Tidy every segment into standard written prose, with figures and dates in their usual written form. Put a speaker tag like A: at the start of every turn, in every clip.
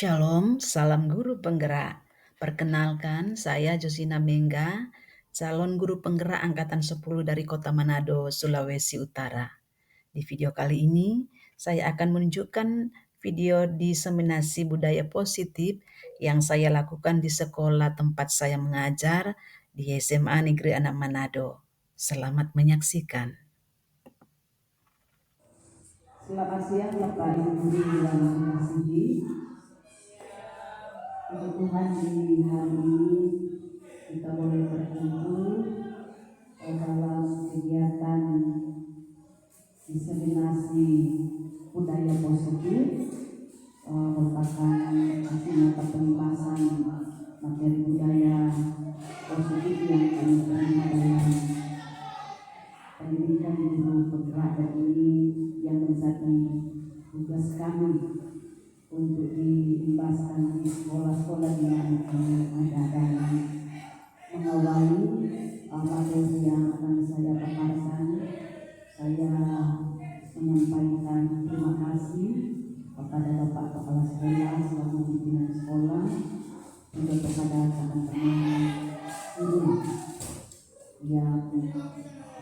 A: Shalom, salam guru penggerak. Perkenalkan, saya Josina Mengga, calon guru penggerak Angkatan 10 dari Kota Manado, Sulawesi Utara. Di video kali ini, saya akan menunjukkan video diseminasi budaya positif yang saya lakukan di sekolah tempat saya mengajar di SMA Negeri 6 Manado. Selamat menyaksikan.
B: Selamat siang Bapak Ibu Guru yang mengasihi. Puji Tuhan di hari ini kita boleh berkumpul dalam kegiatan diseminasi budaya positif, merupakan hasil pembahasan materi budaya positif yang kami terima dalam pendidikan guru penggerak ini yang menjadi tugas kami untuk dibahaskan di sekolah-sekolah yang ada dan mengawali materi yang akan saya paparkan. Saya menyampaikan terima kasih kepada Bapak Kepala Sekolah selaku pimpinan sekolah, juga kepada teman-teman guru yang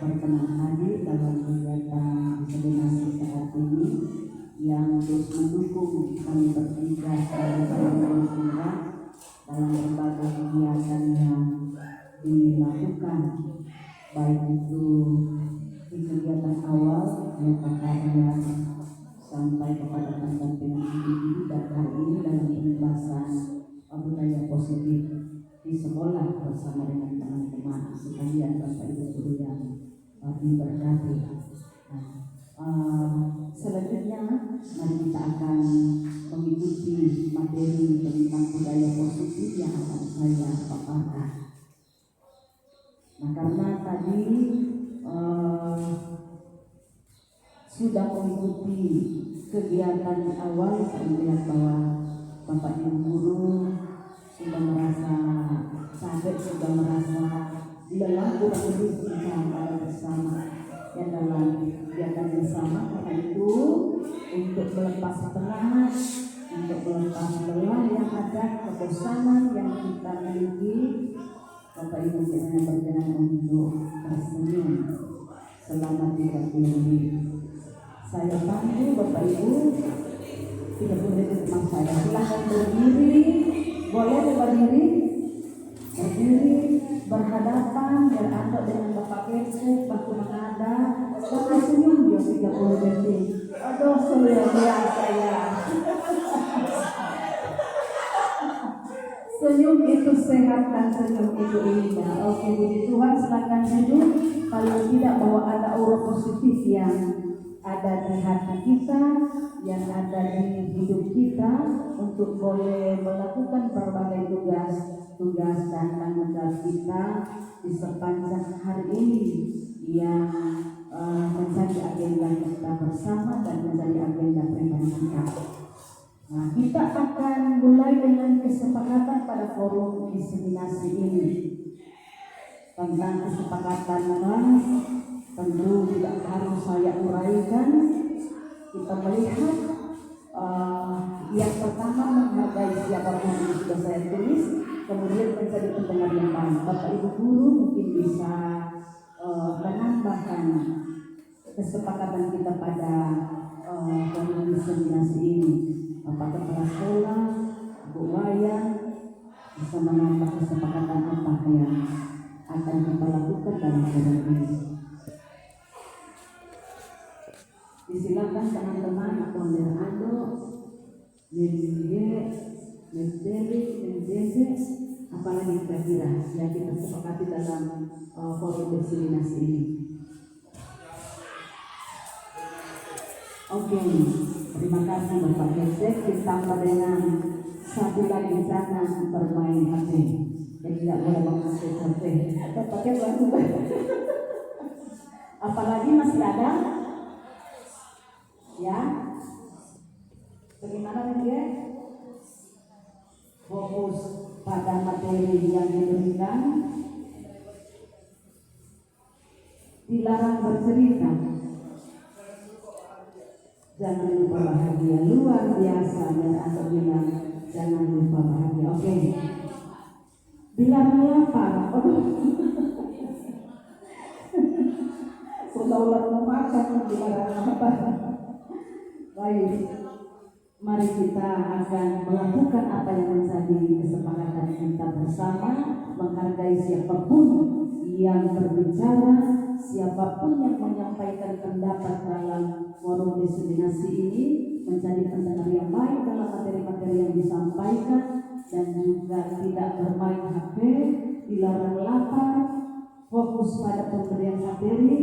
B: berkenan hadir dalam kegiatan diseminasi saat ini, yang terus mendukung kami bertiga sebagai calon penggerak dalam berbagai kegiatan yang dilakukan, baik itu di kegiatan awal yang karya sampai kepada pendampingan individu, dan hari ini dalam pembahasan budaya positif di sekolah bersama dengan teman-teman sekalian Bapak Ibu Guru yang diberkati. Selanjutnya mari kita akan mengikuti materi tentang budaya positif yang akan saya paparkan. Nah, karena tadi sudah mengikuti kegiatan awal, saya melihat bahwa Bapak Ibu Guru sudah merasa capek, sudah merasa lelah, kurang lebih kita bersama yang dalam kegiatan bersama. Karena itu, untuk melepas penat, untuk melepas lelah yang ada, kebosanan yang kita miliki, Bapak Ibu jangan berkenan untuk tersenyum selama 30 menit. Saya panggil Bapak Ibu 30 menit mas saya. Silahkan berdiri, boleh berdiri, berhadapan, beradab dengan Bapak Kecek, Bapak Menada, Bapak senyum dia 30 detik. Aduh, luar biasa ya. Senyum itu sehat dan senyum itu indah. Oke, puji Tuhan, silakan duduk. Kalau tidak, bahwa ada aura positif yang ada di hati kita, yang ada di hidup kita, untuk boleh melakukan berbagai tugas dan tanggung jawab kita di sepanjang hari ini yang menjadi agenda kita bersama dan menjadi agenda pribadi kita. Nah, kita akan mulai dengan kesepakatan pada forum diseminasi ini. Tentang kesepakatan mas, tentu tidak harus saya uraikan. Kita melihat yang pertama, menghargai siapapun yang sudah saya tulis, kemudian menjadi pendengar yang baik. Bapak Ibu Guru mungkin bisa menambahkan kesepakatan kita pada forum diseminasi ini. Bapak Kepala Sekolah, Bu Wayan, bisa menambah kesepakatan apa yang akan kita lakukan dalam forum ini. Disilakan teman-teman atau Ando, apalagi kira-kira yang kita sepakati dalam forum diseminasi ini. Oke, terima kasih Bapak Kecek. Ditambah dengan satu lagi, jangan bermain HP. Jadi tidak boleh mengakses HP. Atau pakai lagu. Apalagi masih ada? Ya. Bagaimana dia? Fokus pada materi yang diberikan. Dilarang bercerita. Jangan lupa bahagia luar biasa dan atau bilang jangan lupa bahagia. Oke. Bila lapar, sudah ulat mau makan gimana apa? Baik, mari kita akan melakukan apa yang menjadi kesepakatan kita bersama, menghargai siapapun yang berbicara, siapapun yang menyampaikan pendapat dalam forum diseminasi ini, menjadi pendengar yang baik dalam materi-materi yang disampaikan, dan juga tidak bermain HP, dilarang lapar, fokus pada pemberian materi,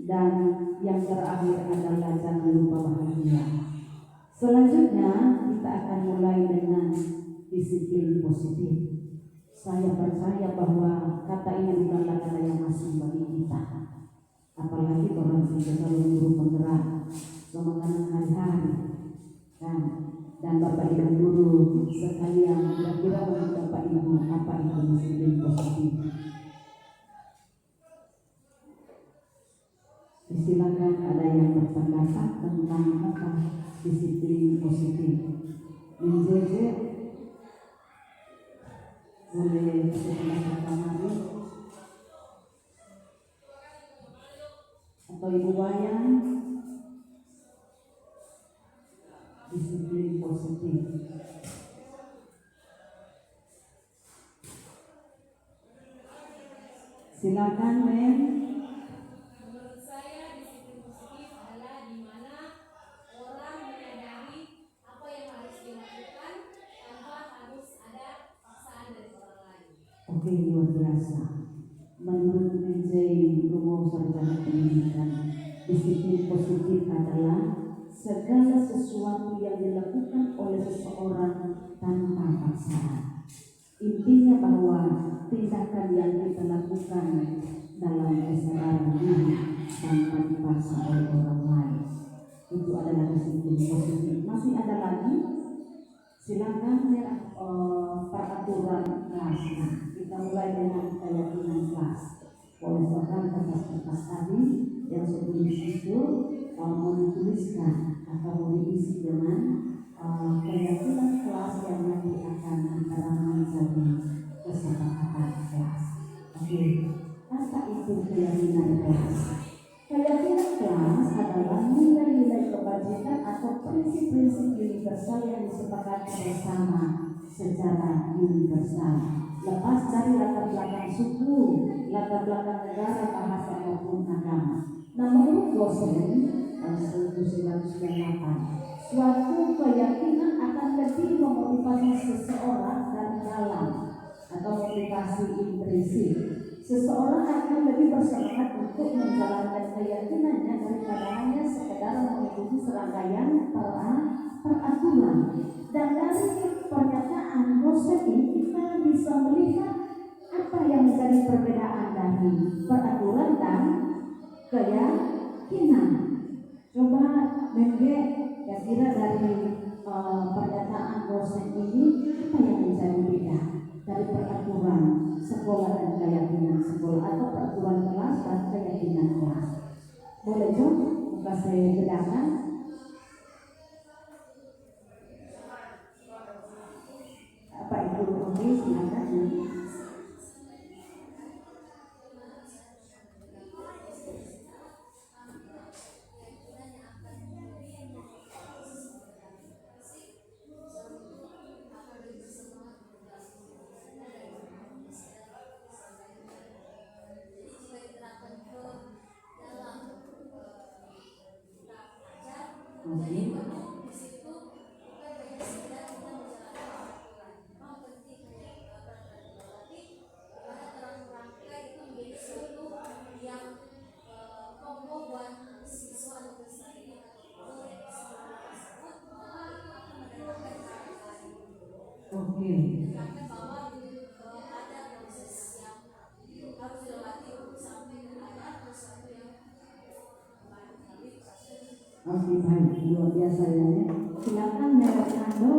B: dan yang terakhir adalah jangan lupa bahagia. Selanjutnya kita akan mulai dengan disiplin positif. Saya percaya bahwa kata ini bukanlah kata yang asing bagi kita, apalagi orang yang selalu guru penggerak semangat hari-hari kan. Dan Bapak Ibu guru sekalian, kira-kira menurut Bapak Ibu apa itu disiplin positif? Silakan, ada yang berpendapat tentang apa disiplin positif. Menjeje boleh berpendapat kemarin, atau Ibu Wayan, disiplin positif. Silakan, Men.
C: Menurut saya disiplin positif adalah di mana orang menyadari apa yang harus dilakukan tanpa harus ada paksaan dari orang lain.
B: Oke, luar biasa. Menurut DJ Romo Sarjana Pendidikan, disiplin positif adalah segala sesuatu yang dilakukan oleh seseorang tanpa paksaan. Intinya bahwa tindakan yang kita lakukan dalam kesadaran diri tanpa dipaksa oleh orang lain, itu adalah disiplin positif. Masih ada lagi? Silakan peraturan kelas. Nah, kita mulai dengan keyakinan kelas. Oleh orang kertas-kertas tadi yang sebelum itu mau dituliskan atau mau diisi dengan keyakinan kelas yang nanti akan antara menjadi kesepakatan kelas. Oke, apa itu keyakinan kelas? Keyakinan kelas adalah nilai-nilai kebajikan atau prinsip-prinsip universal yang disepakati bersama secara universal, lepas dari latar belakang suku, latar belakang negara, bahasa maupun agama. Nah, menurut dosen 1998, suatu keyakinan akan lebih memotivasi seseorang dari dalam atau motivasi intrinsik. Seseorang akan lebih bersemangat untuk menjalankan keyakinannya daripada hanya sekedar mengikuti serangkaian peraturan. Dan dari pernyataan dosen ini kita bisa melihat apa yang menjadi perbedaan dari peraturan dan keyakinan. Coba Mengge, kira-kira dari pernyataan dosen ini apa yang menjadi beda dari peraturan sekolah dan keyakinan sekolah, atau peraturan kelas dan keyakinan kelas? Boleh coba buka saya bedakan. Apa itu? Oke, silakan.
C: Jadi di situ bukan hanya sekedar kita menjalankan aturan, memang penting berarti gimana dalam rangka itu menjadi suatu yang pokok buat siswa atau peserta ini atau sekolah tersebut akan mendapatkan lain.
B: Oke.
C: Karena bahwa ada proses yang harus dilewati untuk sampai ada sesuatu yang
B: Oke, baik, luar biasa ya. Silakan Mbak Ando.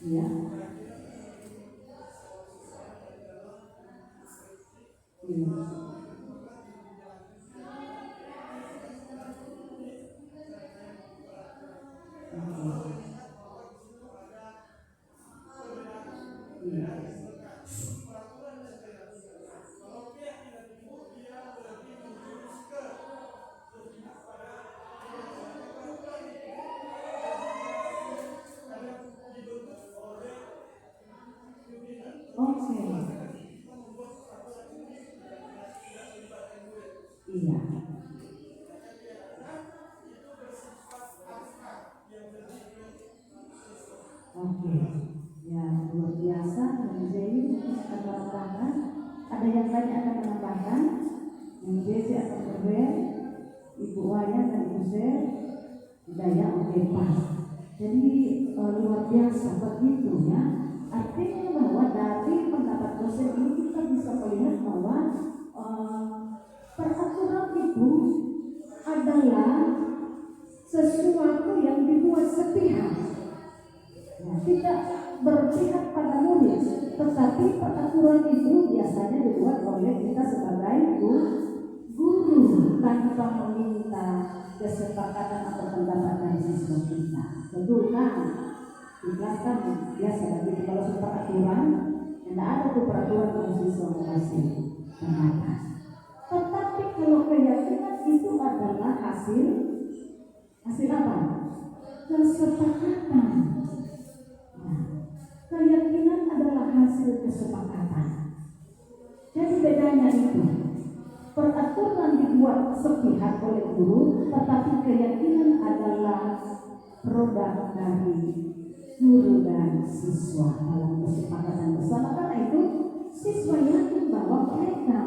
B: Ya. Iya. Oke, ya luar biasa. Dan Jadi akan menambahkan, ada yang lain akan menambahkan. Yang Jesse akan berber, Ibu Wayan dan Ibu Zer, Daya oke pas. Jadi luar biasa begitu ya. Artinya bahwa dari pendapat dosen ini kita bisa melihat bahwa peraturan itu adalah sesuatu yang dibuat sepihak. Ya, tidak berpihak pada murid, tetapi peraturan itu biasanya dibuat oleh kita sebagai guru tanpa meminta kesepakatan atau pendapat dari siswa kita. Betul kan? Dijelaskan biasa begitu. Kalau peraturan, tidak ada tuh peraturan kalau siswa mengasih pendapat. Tetapi kalau keyakinan itu adalah hasil apa? Kesepakatan. Nah, keyakinan adalah hasil kesepakatan. Jadi bedanya itu, peraturan dibuat sepihak oleh guru, tetapi keyakinan adalah produk dari guru dan siswa dalam kesepakatan bersama. Karena itu siswa yakin bahwa mereka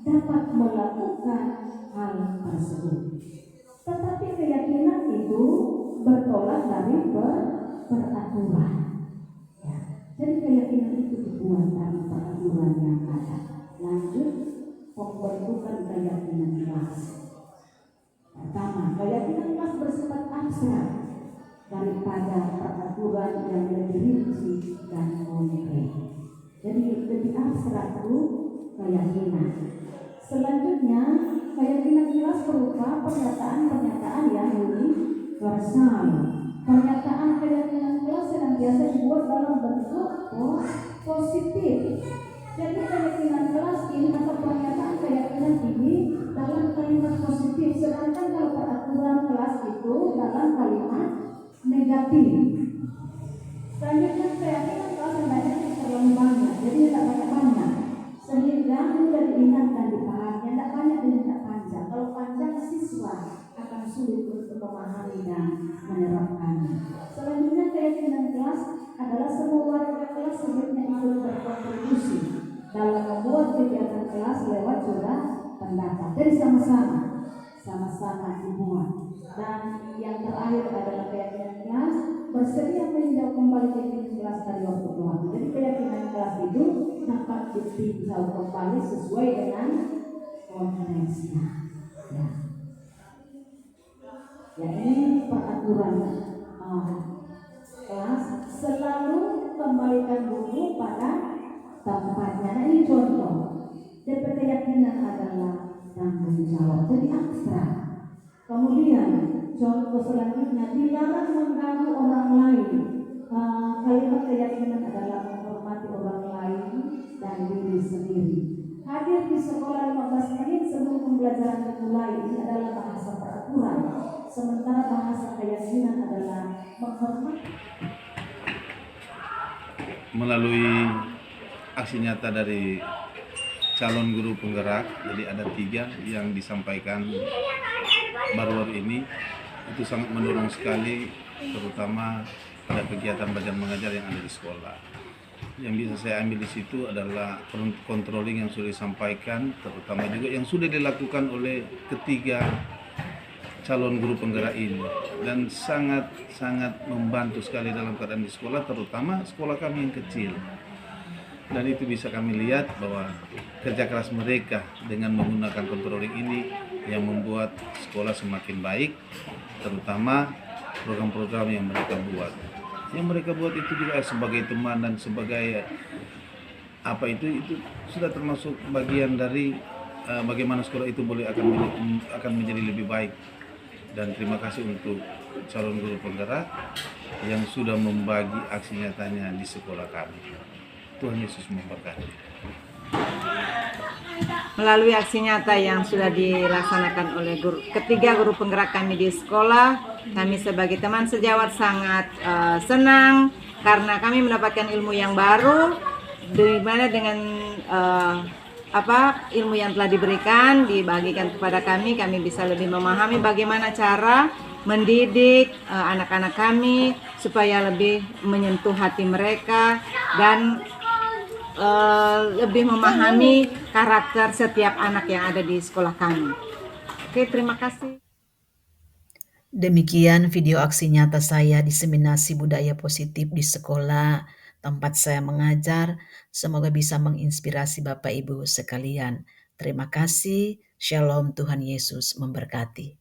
B: dapat melakukan hal tersebut. Tetapi keyakinan itu bertolak dari peraturan. Ya. Jadi keyakinan itu dibuat dari peraturan yang ada. Lanjut, pembentukan keyakinan kelas. Pertama, keyakinan kelas bersifat abstrak daripada peraturan yang lebih rinci dan konkret. Jadi lebih abstrak itu keyakinan. Selanjutnya, keyakinan kelas berupa pernyataan-pernyataan yang universal. Pernyataan keyakinan kelas senantiasa dibuat dalam bentuk positif. Jadi keyakinan kelas ini atau pernyataan keyakinan ini dalam kalimat positif, sedangkan kalau peraturan kelas itu dalam kalimat negatif. Selanjutnya keyakinan kelas sebenarnya terlalu banyak, jadi tidak banyak-banyak, sehingga mudah diingatkan dipahami, tidak banyak dan tidak panjang. Kalau panjang siswa akan sulit untuk memahami dan menerapkannya. Selanjutnya keyakinan kelas adalah semua warga kelas sebaiknya ikut berkontribusi dalam membuat kegiatan kelas lewat surat pendapat. Jadi sama-sama dibuat. Dan yang terakhir adalah keyakinan kelas bersedia meninjau kembali keyakinan kelas dari waktu ke waktu. Jadi keyakinan kelas itu dapat ditinjau kembali sesuai dengan konteksnya. Ya, ini peraturan kelas. Selalu kembalikan buku pada tempatnya. Nah, ini contoh. Dan keyakinan adalah tanggung jawab. Jadi abstrak. Kemudian contoh selanjutnya, dilarang mengganggu orang lain. Kalimat keyakinan adalah menghormati orang lain dan diri sendiri. Hadir di sekolah 15 menit sebelum pembelajaran dimulai, ini adalah bahasa peraturan. Sementara bahasa keyakinan adalah menghormati.
D: Melalui aksi nyata dari calon guru penggerak, jadi ada 3 yang disampaikan baru-baru ini, itu sangat mendorong sekali, terutama pada kegiatan belajar mengajar yang ada di sekolah. Yang bisa saya ambil di situ adalah controlling yang sudah disampaikan, terutama juga yang sudah dilakukan oleh ketiga calon guru penggerak ini, dan sangat membantu sekali dalam keadaan di sekolah, terutama sekolah kami yang kecil. Dan itu bisa kami lihat bahwa kerja keras mereka dengan menggunakan controlling ini yang membuat sekolah semakin baik, terutama program-program yang mereka buat. Yang mereka buat itu juga sebagai teman dan sebagai apa itu sudah termasuk bagian dari bagaimana sekolah itu boleh akan menjadi lebih baik. Dan terima kasih untuk calon guru penggerak yang sudah membagi aksi nyatanya di sekolah kami. Tuhan Yesus memberkati.
E: Melalui aksi nyata yang sudah dilaksanakan oleh ketiga guru penggerak kami di sekolah, kami sebagai teman sejawat sangat senang karena kami mendapatkan ilmu yang baru, di mana dengan ilmu yang telah diberikan dibagikan kepada kami bisa lebih memahami bagaimana cara mendidik anak-anak kami supaya lebih menyentuh hati mereka dan lebih memahami karakter setiap anak yang ada di sekolah kami. Oke, terima kasih.
A: Demikian video aksi nyata saya diseminasi budaya positif di sekolah tempat saya mengajar. Semoga bisa menginspirasi Bapak Ibu sekalian. Terima kasih. Shalom, Tuhan Yesus memberkati.